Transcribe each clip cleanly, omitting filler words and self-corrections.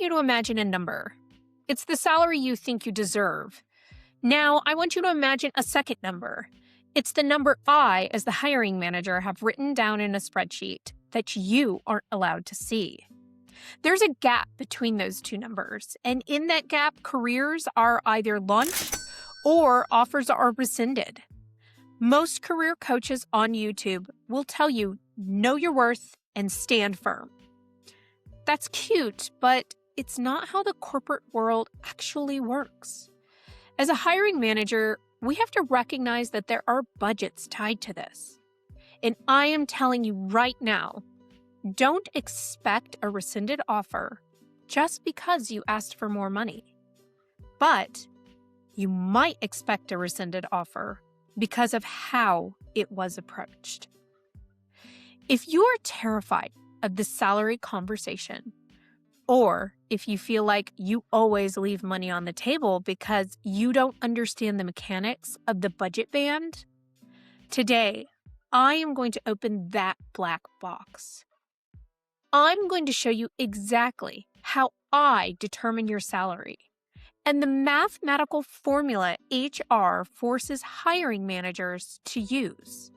you to imagine a number. It's the salary you think you deserve. Now, I want you to imagine a second number. It's the number I, as the hiring manager, have written down in a spreadsheet that you aren't allowed to see. There's a gap between those two numbers, and in that gap, careers are either launched or offers are rescinded. Most career coaches on YouTube will tell you, know your worth and stand firm. That's cute, but it's not how the corporate world actually works. As a hiring manager, we have to recognize that there are budgets tied to this. And I am telling you right now, don't expect a rescinded offer just because you asked for more money. But you might expect a rescinded offer because of how it was approached. If you are terrified of the salary conversation, or if you feel like you always leave money on the table because you don't understand the mechanics of the budget band, today I am going to open that black box. I'm going to show you exactly how I determine your salary and the mathematical formula HR forces hiring managers to use,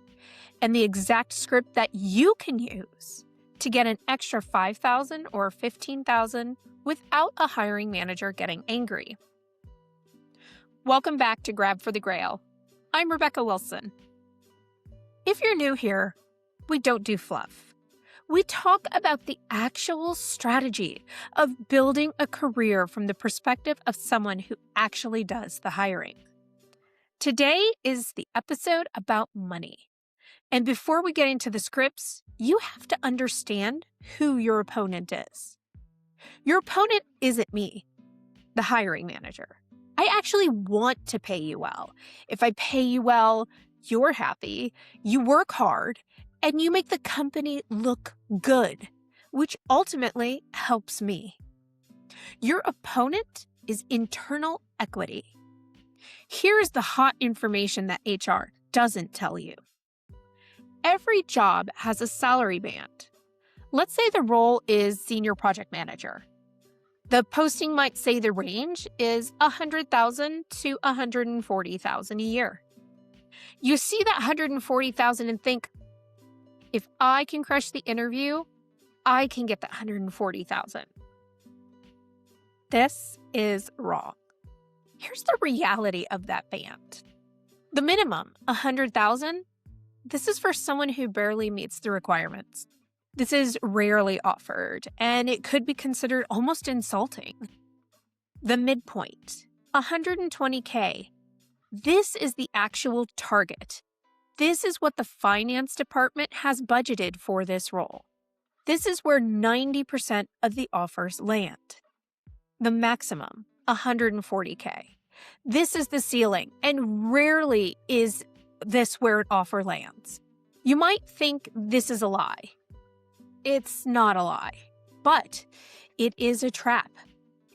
and the exact script that you can use to get an extra $5,000 or $15,000 without a hiring manager getting angry. Welcome back to Grab for the Grail. I'm Rebecca Wilson. If you're new here, we don't do fluff. We talk about the actual strategy of building a career from the perspective of someone who actually does the hiring. Today is the episode about money. And before we get into the scripts, you have to understand who your opponent is. Your opponent isn't me, the hiring manager. I actually want to pay you well. If I pay you well, you're happy, you work hard, and you make the company look good, which ultimately helps me. Your opponent is internal equity. Here is the hot information that HR doesn't tell you. Every job has a salary band. Let's say the role is senior project manager. The posting might say the range is $100,000 to $140,000 a year. You see that $140,000 and think, if I can crush the interview, I can get that $140,000. This is wrong. Here's the reality of that band. The minimum, $100,000, this is for someone who barely meets the requirements. This is rarely offered, and it could be considered almost insulting. The midpoint, $120K. This is the actual target. This is what the finance department has budgeted for this role. This is where 90% of the offers land. The maximum, $140K. This is the ceiling, and rarely is this where an offer lands. You might think this is a lie. It's not a lie, but it is a trap.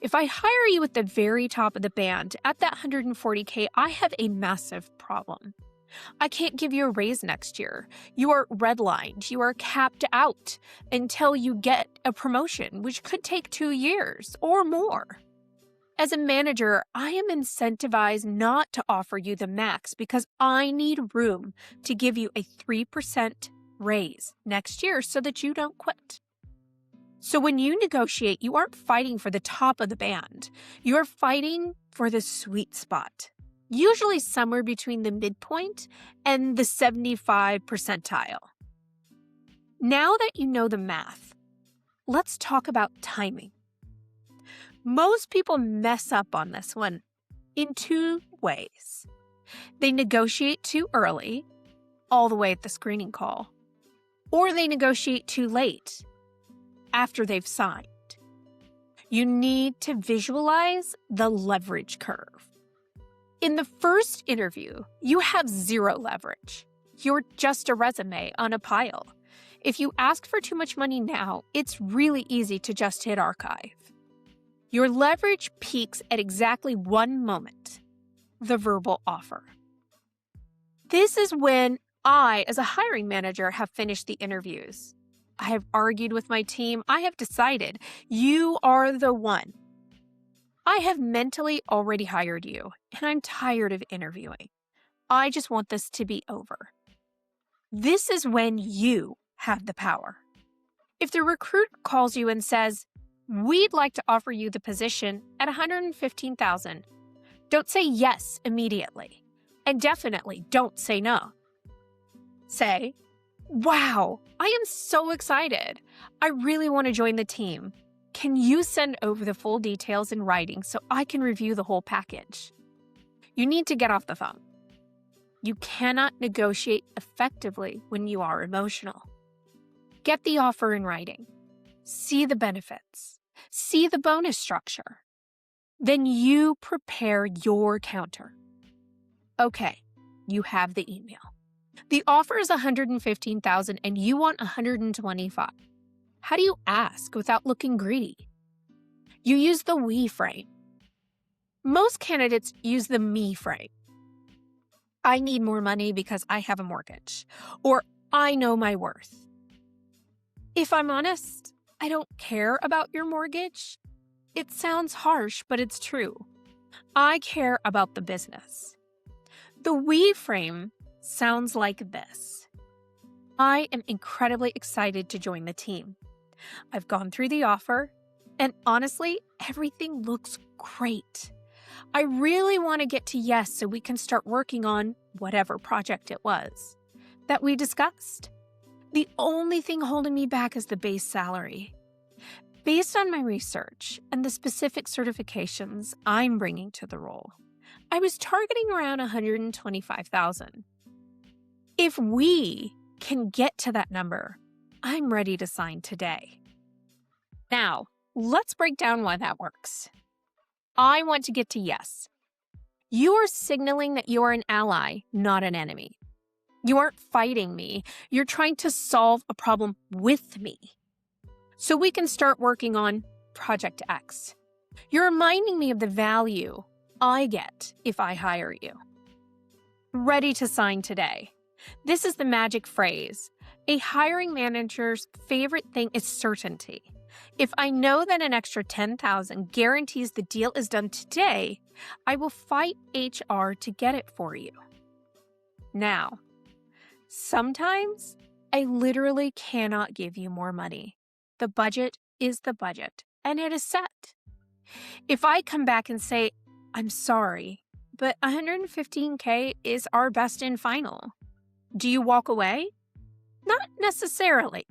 If I hire you at the very top of the band at that $140K, I have a massive problem. I can't give you a raise next year. You are redlined. You are capped out until you get a promotion, which could take 2 years or more. As a manager, I am incentivized not to offer you the max because I need room to give you a 3% raise next year so that you don't quit. So when you negotiate, you aren't fighting for the top of the band. You are fighting for the sweet spot, usually somewhere between the midpoint and the 75 percentile. Now that you know the math, let's talk about timing. Most people mess up on this one in 2 ways. They negotiate too early, all the way at the screening call, or they negotiate too late, after they've signed. You need to visualize the leverage curve. In the first interview, you have 0 leverage. You're just a resume on a pile. If you ask for too much money now, it's really easy to just hit archive. Your leverage peaks at exactly one moment, the verbal offer. This is when I, as a hiring manager, have finished the interviews. I have argued with my team. I have decided you are the one. I have mentally already hired you, and I'm tired of interviewing. I just want this to be over. This is when you have the power. If the recruiter calls you and says, "We'd like to offer you the position at $115,000, don't say yes immediately, and definitely don't say no. Say, "Wow, I am so excited. I really want to join the team. Can you send over the full details in writing so I can review the whole package?" You need to get off the phone. You cannot negotiate effectively when you are emotional. Get the offer in writing. See the benefits. See the bonus structure. Then you prepare your counter. Okay, you have the email. The offer is $115,000 and you want $125,000. How do you ask without looking greedy? You use the we frame. Most candidates use the me frame. I need more money because I have a mortgage, or I know my worth. If I'm honest, I don't care about your mortgage. It sounds harsh, but it's true. I care about the business. The we frame sounds like this. I am incredibly excited to join the team. I've gone through the offer, and honestly, everything looks great. I really want to get to yes so we can start working on whatever project it was that we discussed. The only thing holding me back is the base salary. Based on my research and the specific certifications I'm bringing to the role, I was targeting around $125,000. If we can get to that number, I'm ready to sign today. Now, let's break down why that works. I want to get to yes. You are signaling that you are an ally, not an enemy. You aren't fighting me. You're trying to solve a problem with me, so we can start working on Project X. You're reminding me of the value I get if I hire you. Ready to sign today. This is the magic phrase. A hiring manager's favorite thing is certainty. If I know that an extra $10,000 guarantees the deal is done today, I will fight HR to get it for you. Now, sometimes I literally cannot give you more money. The budget is the budget, and it is set. If I come back and say, "I'm sorry, but $115K is our best and final," do you walk away? Not necessarily.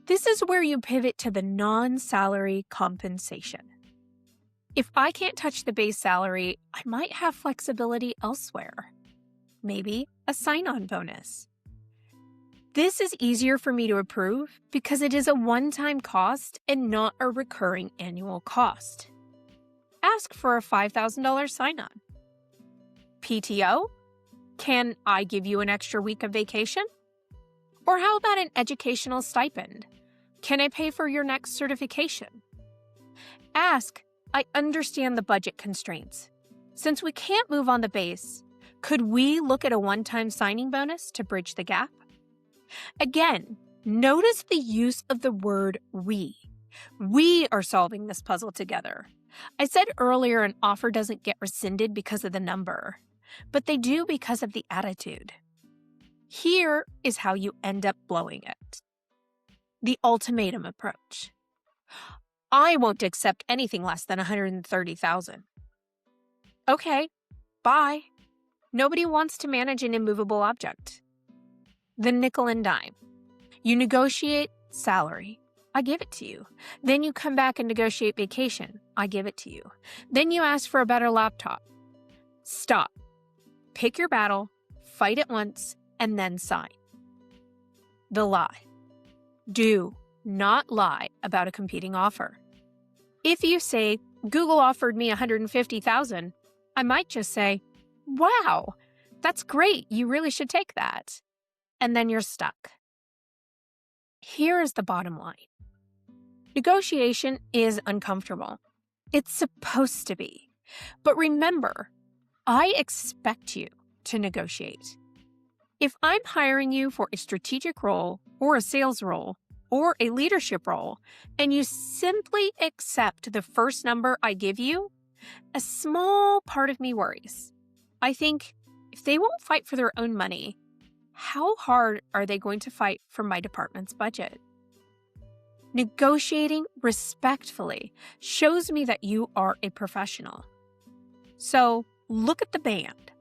This is where you pivot to the non-salary compensation. If I can't touch the base salary, I might have flexibility elsewhere. Maybe a sign-on bonus. This is easier for me to approve because it is a one-time cost and not a recurring annual cost. Ask for a $5,000 sign-on. PTO? Can I give you an extra week of vacation? Or how about an educational stipend? Can I pay for your next certification? Ask, I understand the budget constraints. Since we can't move on the base, could we look at a one-time signing bonus to bridge the gap? Again, notice the use of the word we. We are solving this puzzle together. I said earlier an offer doesn't get rescinded because of the number, but they do because of the attitude. Here is how you end up blowing it. The ultimatum approach. I won't accept anything less than $130,000. Okay, bye. Nobody wants to manage an immovable object. The nickel and dime. You negotiate salary. I give it to you. Then you come back and negotiate vacation. I give it to you. Then you ask for a better laptop. Stop. Pick your battle, fight it once, and then sign. The lie. Do not lie about a competing offer. If you say, "Google offered me $150,000, I might just say, "Wow, that's great. You really should take that." And then you're stuck. Here is the bottom line. Negotiation is uncomfortable. It's supposed to be. But remember, I expect you to negotiate. If I'm hiring you for a strategic role or a sales role or a leadership role, and you simply accept the first number I give you, a small part of me worries. I think, if they won't fight for their own money, how hard are they going to fight for my department's budget? Negotiating respectfully shows me that you are a professional. So look at the band,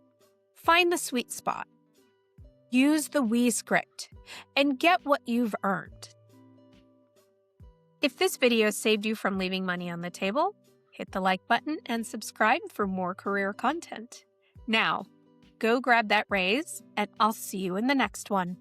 find the sweet spot, use the we script, and get what you've earned. If this video saved you from leaving money on the table, hit the like button and subscribe for more career content. Now, go grab that raise, and I'll see you in the next one.